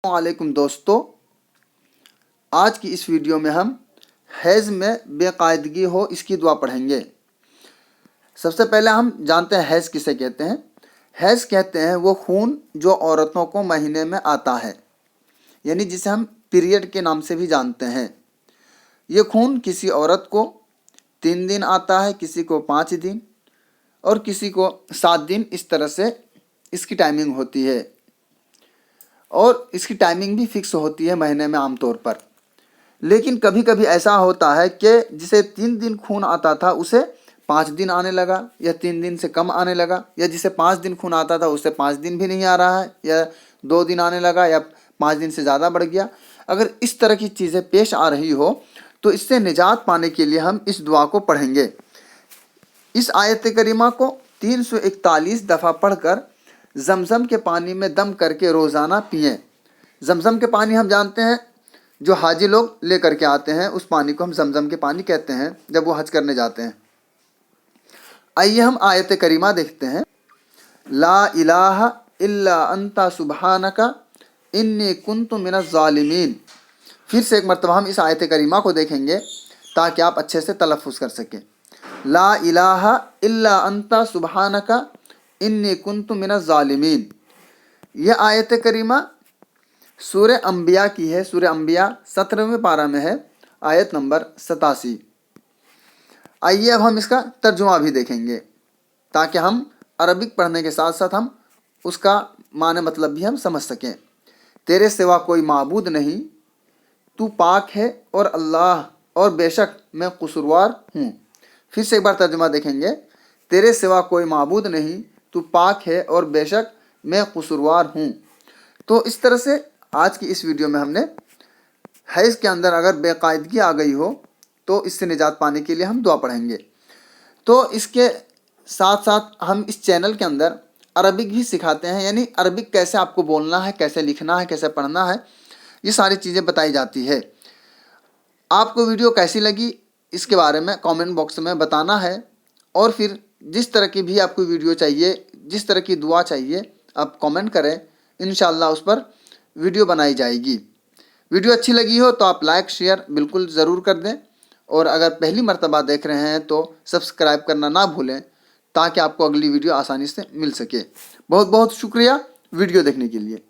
वालेकुम दोस्तों, आज की इस वीडियो में हम हैज़ में बेकायदगी हो इसकी दुआ पढ़ेंगे। सबसे पहले हम जानते हैं हैज़ किसे कहते हैं। हैज़ कहते हैं वो खून जो औरतों को महीने में आता है, यानी जिसे हम पीरियड के नाम से भी जानते हैं। ये खून किसी औरत को 3 दिन आता है, किसी को 5 दिन और किसी को 7 दिन, इस तरह से इसकी टाइमिंग होती है। और इसकी टाइमिंग भी फिक्स होती है महीने में आमतौर पर। लेकिन कभी कभी ऐसा होता है कि जिसे 3 दिन खून आता था उसे 5 दिन आने लगा, या 3 दिन से कम आने लगा, या जिसे 5 दिन खून आता था उससे 5 दिन भी नहीं आ रहा है, या 2 दिन आने लगा, या 5 दिन से ज़्यादा बढ़ गया। अगर इस तरह की चीज़ें पेश आ रही हो तो इससे निजात पाने के लिए हम इस दुआ को पढ़ेंगे। इस आयत करीमा को 341 दफ़ा पढ़कर जमजम के पानी में दम करके रोज़ाना पिएं। जमजम के पानी हम जानते हैं, जो हाजी लोग ले करके आते हैं, उस पानी को हम जमजम के पानी कहते हैं जब वो हज करने जाते हैं। आइए हम आयत करीमा देखते हैं। ला इलाहा इल्ला अंता सुबहानका इन्नी कुन्तु मिनज़ ज़ालिमीन। फिर से एक मरतबा हम इस आयत करीमा को देखेंगे ताकि आप अच्छे से तलफ़्फ़ुज़ कर सकें। ला इलाहा इल्ला अंता सुबहानका इन्नी कुन्तु मिनज़ ज़ालिमीन। यह आयत करीमा सूरह अंबिया की है। सूरह अंबिया 17वें पारा में है, आयत नंबर 87। आइए अब हम इसका तर्जुमा भी देखेंगे ताकि हम अरबिक पढ़ने के साथ साथ हम उसका माने मतलब भी हम समझ सकें। तेरे सिवा कोई माबूद नहीं, तू पाक है और अल्लाह, और बेशक मैं कसूरवार हूँ। फिर से एक बार तर्जुमा देखेंगे। तेरे सिवा कोई माबूद नहीं, तू पाक है और बेशक मैं कसूरवार हूँ। तो इस तरह से आज की इस वीडियो में हमने हैज़ के अंदर अगर बेकायदगी आ गई हो तो इससे निजात पाने के लिए हम दुआ पढ़ेंगे। तो इसके साथ साथ हम इस चैनल के अंदर अरबिक भी सिखाते हैं, यानी अरबिक कैसे आपको बोलना है, कैसे लिखना है, कैसे पढ़ना है, ये सारी चीज़ें बताई जाती है। आपको वीडियो कैसी लगी इसके बारे में कमेंट बॉक्स में बताना है। और फिर जिस तरह की भी आपको वीडियो चाहिए, जिस तरह की दुआ चाहिए, आप कमेंट करें, इंशाअल्लाह उस पर वीडियो बनाई जाएगी। वीडियो अच्छी लगी हो तो आप लाइक शेयर बिल्कुल ज़रूर कर दें, और अगर पहली मर्तबा देख रहे हैं तो सब्सक्राइब करना ना भूलें ताकि आपको अगली वीडियो आसानी से मिल सके। बहुत बहुत शुक्रिया वीडियो देखने के लिए।